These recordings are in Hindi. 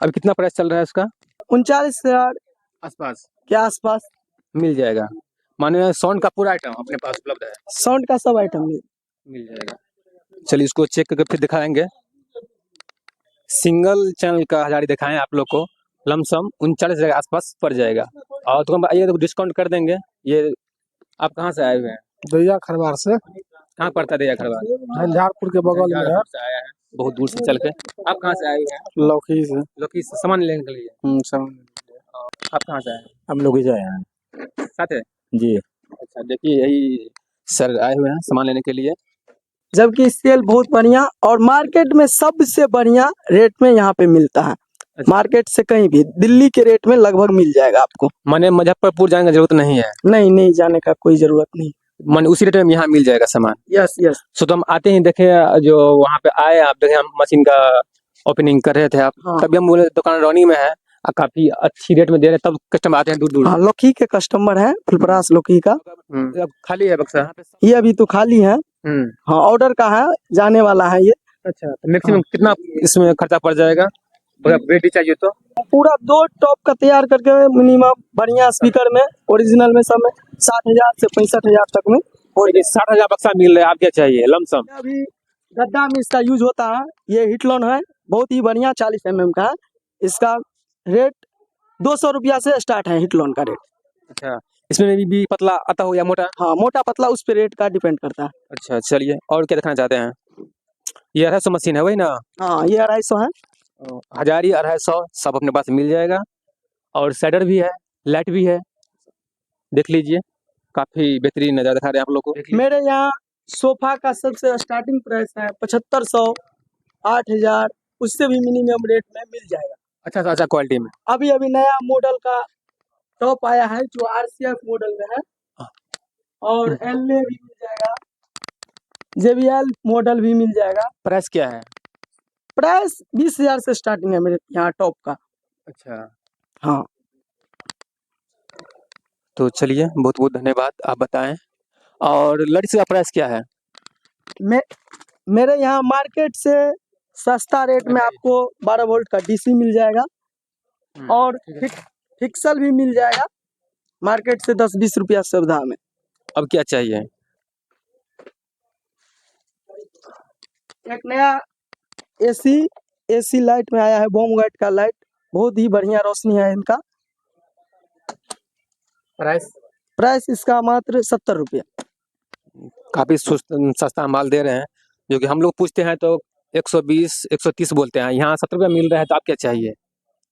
अभी कितना प्राइस चल रहा है इसका? 39,000 आसपास के आसपास मिल जाएगा। माने साउंड का पूरा आइटम अपने पास उपलब्ध है? साउंड का सब आइटम मिल जाएगा। चलिए इसको चेक करके फिर दिखाएंगे। सिंगल चैनल का हजारी दिखाएं आप लोग को, लमसम 39,000 के आसपास पड़ जाएगा। और तो हम आइए तो डिस्काउंट कर देंगे। ये आप कहाँ से आए हुए हैं? दैया खरवार से। कहाँ पड़ता है दैया खरवार? झंझारपुर के बगल में है। झंझारपुर से आया है, बहुत दूर से चल के। आप कहाँ से आए हुए हैं? लौकी से। लौकी से सामान लेने के लिए। सामान। आप कहाँ से आए हैं? हम लोग ही से आए हैं। साथ है जी। अच्छा, देखिए यही सर आए हुए हैं सामान लेने के लिए। जबकि सेल बहुत बढ़िया और मार्केट में सबसे बढ़िया रेट में यहाँ पे मिलता है। अच्छा। मार्केट से कहीं भी दिल्ली के रेट में लगभग मिल जाएगा आपको। माने मुजफ्फरपुर जाने की जरूरत नहीं है? नहीं जाने का कोई जरूरत नहीं। माने उसी रेट में यहाँ मिल जाएगा सामान? यस। सो तो हम आते ही देखे, जो वहाँ पे आए आप देखे, हम मशीन का ओपनिंग कर रहे थे आप। हाँ। तभी हम बोले दुकान रौनी में है और काफी अच्छी रेट में दे रहे हैं, तब कस्टमर आते हैं दूर दूर। हाँ, लौकी के कस्टमर है, फुलपरास लौकी का। अब खाली है बक्सा? ये अभी तो खाली है। हाँ, ऑर्डर का है, जाने वाला है ये। अच्छा, तो मैक्सिमम कितना इसमें खर्चा पड़ जाएगा बेटी चाहिए तो? पूरा 2 टॉप का तैयार करके मिनिमम बढ़िया स्पीकर में ओरिजिनल में सब में 60,000 से 65,000 तक में। और 60,000 बक्सा मिल रहा है, आप क्या चाहिए लमसम? अभी गड्ढा में इसका यूज होता है। ये हिटलॉन है, बहुत ही बढ़िया 40 mm का है। इसका रेट 200 रुपया से स्टार्ट है हिटलॉन का रेट। अच्छा, इसमें भी पतला आता हो या मोटा? हाँ, मोटा पतला उस पे रेट का डिपेंड करता है। अच्छा चलिए, और क्या दिखाना चाहते हैं? ये 250 मशीन है वही ना? हाँ, ये 250 है। हजारी 250 सब अपने पास मिल जाएगा। और साइडर भी है, लाइट भी है, देख लीजिए। काफी बेहतरीन नज़ारा दिखा रहे हैं आप लोग को। मेरे यहाँ सोफा का सबसे स्टार्टिंग प्राइस है 7500, 8,000, उससे भी मिनिमम रेट में मिल जाएगा। अच्छा क्वालिटी में। अभी नया मॉडल का टॉप आया है जो RCF मॉडल में है। और एलए भी मिल जाएगा, JBL मॉडल भी मिल जाएगा। प्राइस क्या है? प्राइस 20,000 से स्टार्टिंग है मेरे यहाँ टॉप का। अच्छा हाँ, तो चलिए, बहुत बहुत धन्यवाद। आप बताएं, और लड़की का प्राइस क्या है? मेरे यहाँ मार्केट से सस्ता रेट में आपको 12 वोल्ट का DC मिल जाएगा और फिक्सल भी मिल जाएगा मार्केट से 10-20 रुपया सुविधा में। अब क्या चाहिए? एक नया AC लाइट में आया है, बॉम गाइड का लाइट, बहुत ही बढ़िया रोशनी है इनका। प्राइस इसका मात्र 70 रुपया। काफी सस्ता माल दे रहे हैं, जो कि हम लोग पूछते हैं तो 120 130 बोलते हैं, यहाँ 70 रुपया मिल रहा है। तो आप क्या चाहिए?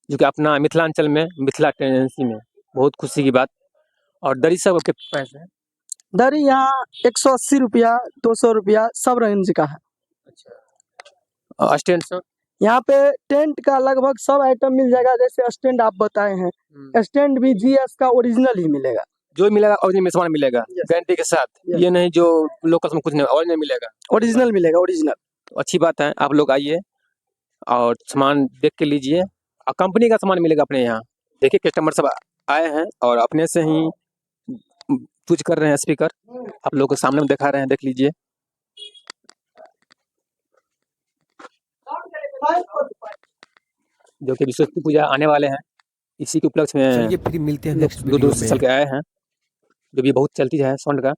जो कि अपना मिथिलांचल में, मिथिला टेंडेंसी में बहुत खुशी की बात। और दरी सब आपके पास है? दरी यहाँ 180 रुपया, 200 रुपया सब रेंज का है। अच्छा, स्टैंड सब? यहाँ पे टेंट का लगभग सब आइटम मिल जाएगा। जैसे स्टैंड आप बताए हैं, स्टैंड भी GS का ओरिजिनल ही मिलेगा। जो मिलेगा ओरिजिनल में सामान मिलेगा, गारंटी के साथ। ये नहीं जो लोकल में कुछ नहीं, ओरिजिनल मिलेगा। ओरिजिनल मिलेगा, ओरिजिनल। तो अच्छी बात है, आप लोग आइए और सामान देख के लीजिए। और कंपनी का सामान मिलेगा अपने यहाँ। देखिए कस्टमर सब आए हैं और अपने से ही चूज कर रहे हैं स्पीकर। आप लोग के सामने में दिखा रहे हैं, देख लीजिए। जो कि सरस्वती पूजा आने वाले हैं, इसी के उपलक्ष्य में चलिए फिर मिलते हैं नेक्स्ट दूर दूर वीडियो से में। चल के आए हैं, जो भी बहुत चलती है साउंड का।